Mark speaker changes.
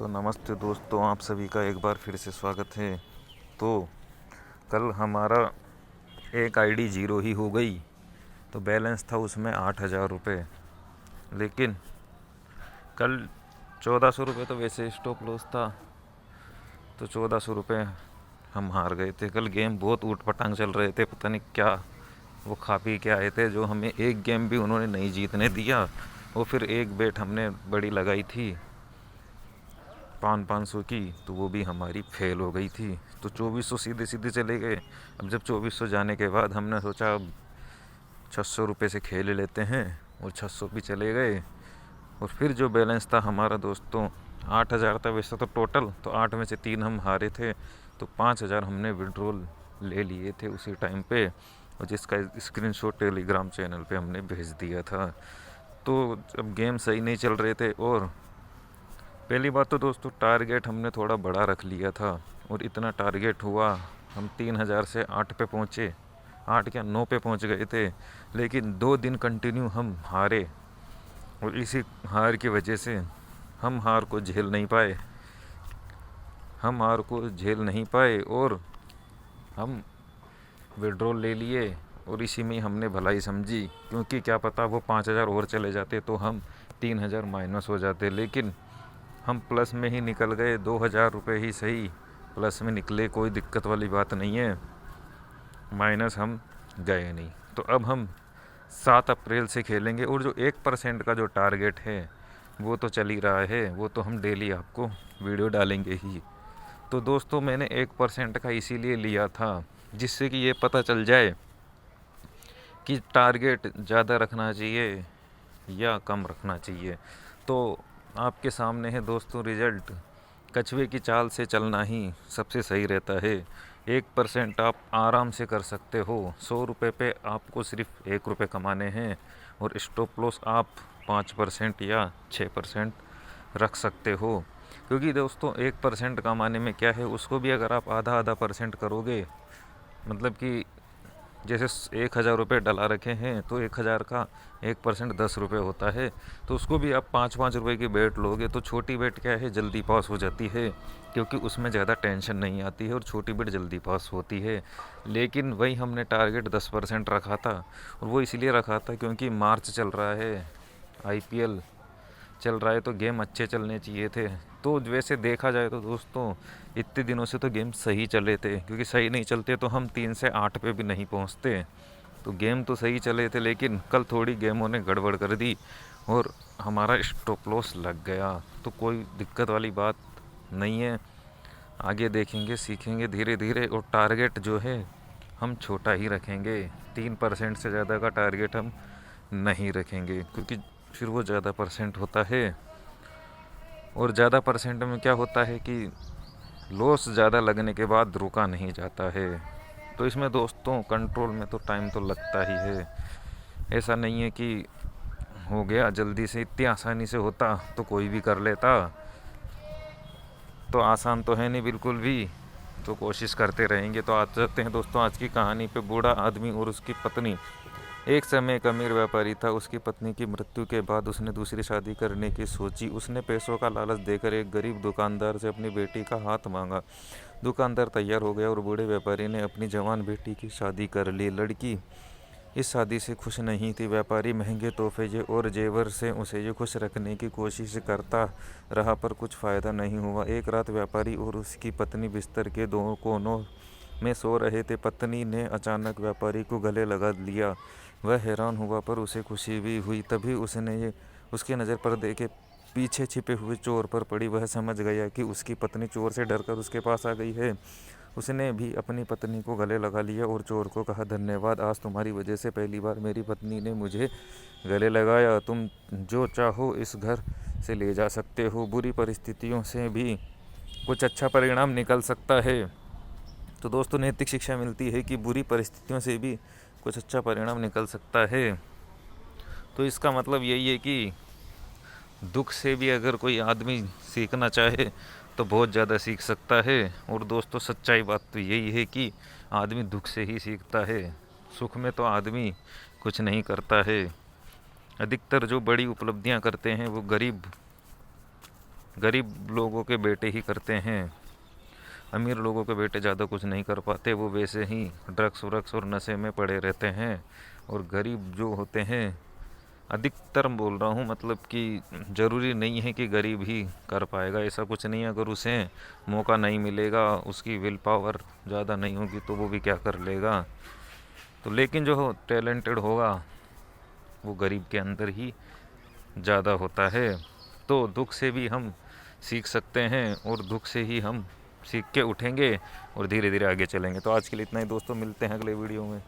Speaker 1: तो नमस्ते दोस्तों, आप सभी का एक बार फिर से स्वागत है। तो कल हमारा एक आईडी ज़ीरो ही हो गई। तो बैलेंस था उसमें 8,000 रुपये, लेकिन कल 1,400 रुपये तो वैसे स्टॉप लॉस था। तो 1,400 रुपये हम हार गए थे। कल गेम बहुत ऊट पटांग चल रहे थे, पता नहीं क्या वो खा पी के आए थे, जो हमें एक गेम भी उन्होंने नहीं जीतने दिया। वो फिर एक बेट हमने बड़ी लगाई थी 500 की, तो वो भी हमारी फेल हो गई थी। तो 2,400 सीधे सीधे चले गए। अब जब 2,400 जाने के बाद हमने सोचा अब 600 रुपये से खेल लेते हैं, और 600 भी चले गए। और फिर जो बैलेंस था हमारा दोस्तों 8,000 था वैसे तो टोटल, तो 8 में से 3 हम हारे थे। तो 5,000 हमने विड्रॉल ले लिए थे उसी टाइम पे, और जिसका स्क्रीनशॉट टेलीग्राम चैनल पे हमने भेज दिया था। तो अब गेम सही नहीं चल रहे थे। और पहली बात तो दोस्तों टारगेट हमने थोड़ा बड़ा रख लिया था, और इतना टारगेट हुआ, हम 3,000 से 8 पे पहुँचे, 8 क्या 9 पे पहुँच गए थे। लेकिन 2 दिन कंटिन्यू हम हारे, और इसी हार की वजह से हम हार को झेल नहीं पाए और हम विड्रॉल ले लिए। और इसी में हमने भलाई समझी, क्योंकि क्या पता वो 5,000 और चले जाते तो हम 3,000 माइनस हो जाते। लेकिन हम प्लस में ही निकल गए, 2,000 रुपये ही सही प्लस में निकले, कोई दिक्कत वाली बात नहीं है, माइनस हम गए नहीं। तो अब हम 7 अप्रैल से खेलेंगे, और जो 1% का जो टारगेट है वो तो चल ही रहा है, वो तो हम डेली आपको वीडियो डालेंगे ही। तो दोस्तों मैंने 1% का इसीलिए लिया था, जिससे कि ये पता चल जाए कि टारगेट ज़्यादा रखना चाहिए या कम रखना चाहिए। तो आपके सामने है दोस्तों रिज़ल्ट। कछुए की चाल से चलना ही सबसे सही रहता है। 1% आप आराम से कर सकते हो। 100 रुपये पे आपको सिर्फ 1 रुपये कमाने हैं, और स्टॉप लॉस आप 5% या 6% रख सकते हो। क्योंकि दोस्तों 1% कमाने में क्या है, उसको भी अगर आप आधा आधा परसेंट करोगे, मतलब कि जैसे 1,000 रुपये डला रखे हैं, तो 1,000 का 1% 10 रुपये होता है। तो उसको भी आप 5-5 रुपये की बेट लोगे, तो छोटी बेट क्या है, जल्दी पास हो जाती है, क्योंकि उसमें ज़्यादा टेंशन नहीं आती है, और छोटी बेट जल्दी पास होती है। लेकिन वही हमने टारगेट 10% रखा था, और वो इसलिए रखा था क्योंकि मार्च चल रहा है, IPL चल रहा है, तो गेम अच्छे चलने चाहिए थे। तो वैसे देखा जाए तो दोस्तों इतने दिनों से तो गेम सही चले थे, क्योंकि सही नहीं चलते तो हम 3 से 8 पे भी नहीं पहुंचते। तो गेम तो सही चले थे, लेकिन कल थोड़ी गेमों ने गड़बड़ कर दी और हमारा स्टॉप लॉस लग गया। तो कोई दिक्कत वाली बात नहीं है, आगे देखेंगे सीखेंगे धीरे धीरे। और टारगेट जो है हम छोटा ही रखेंगे, 3% से ज़्यादा का टारगेट हम नहीं रखेंगे, क्योंकि फिर वो ज़्यादा परसेंट होता है। और ज़्यादा परसेंट में क्या होता है कि लॉस ज़्यादा लगने के बाद रुका नहीं जाता है। तो इसमें दोस्तों कंट्रोल में तो टाइम तो लगता ही है। ऐसा नहीं है कि हो गया जल्दी से, इतनी आसानी से होता तो कोई भी कर लेता। तो आसान तो है नहीं बिल्कुल भी, तो कोशिश करते रहेंगे। तो आज चलते हैं दोस्तों आज की कहानी पे। बूढ़ा आदमी और उसकी पत्नी। एक समय एक अमीर व्यापारी था। उसकी पत्नी की मृत्यु के बाद उसने दूसरी शादी करने की सोची। उसने पैसों का लालच देकर एक गरीब दुकानदार से अपनी बेटी का हाथ मांगा। दुकानदार तैयार हो गया और बूढ़े व्यापारी ने अपनी जवान बेटी की शादी कर ली। लड़की इस शादी से खुश नहीं थी। व्यापारी महंगे तोहफे और जेवर से उसे खुश रखने की कोशिश करता रहा, पर कुछ फ़ायदा नहीं हुआ। एक रात व्यापारी और उसकी पत्नी बिस्तर के दो कोनों में सो रहे थे। पत्नी ने अचानक व्यापारी को गले लगा लिया। वह हैरान हुआ, पर उसे खुशी भी हुई। तभी उसकी नज़र पर्दे के पीछे छिपे हुए चोर पर पड़ी। वह समझ गया कि उसकी पत्नी चोर से डरकर उसके पास आ गई है। उसने भी अपनी पत्नी को गले लगा लिया और चोर को कहा, धन्यवाद, आज तुम्हारी वजह से पहली बार मेरी पत्नी ने मुझे गले लगाया। तुम जो चाहो इस घर से ले जा सकते हो। बुरी परिस्थितियों से भी कुछ अच्छा परिणाम निकल सकता है। तो दोस्तों नैतिक शिक्षा मिलती है कि बुरी परिस्थितियों से भी कुछ अच्छा परिणाम निकल सकता है। तो इसका मतलब यही है कि दुख से भी अगर कोई आदमी सीखना चाहे तो बहुत ज़्यादा सीख सकता है। और दोस्तों सच्चाई बात तो यही है कि आदमी दुख से ही सीखता है, सुख में तो आदमी कुछ नहीं करता है। अधिकतर जो बड़ी उपलब्धियां करते हैं वो गरीब गरीब लोगों के बेटे ही करते हैं। अमीर लोगों के बेटे ज़्यादा कुछ नहीं कर पाते, वो वैसे ही ड्रग्स व्रग्स और नशे में पड़े रहते हैं। और गरीब जो होते हैं, अधिकतर बोल रहा हूँ, मतलब कि ज़रूरी नहीं है कि गरीब ही कर पाएगा, ऐसा कुछ नहीं है। अगर उसे मौका नहीं मिलेगा, उसकी विल पावर ज़्यादा नहीं होगी तो वो भी क्या कर लेगा। तो लेकिन जो टैलेंटेड होगा वो गरीब के अंदर ही ज़्यादा होता है। तो दुख से भी हम सीख सकते हैं और दुख से ही हम सीख के उठेंगे और धीरे धीरे आगे चलेंगे। तो आज के लिए इतना ही दोस्तों, मिलते हैं अगले वीडियो में।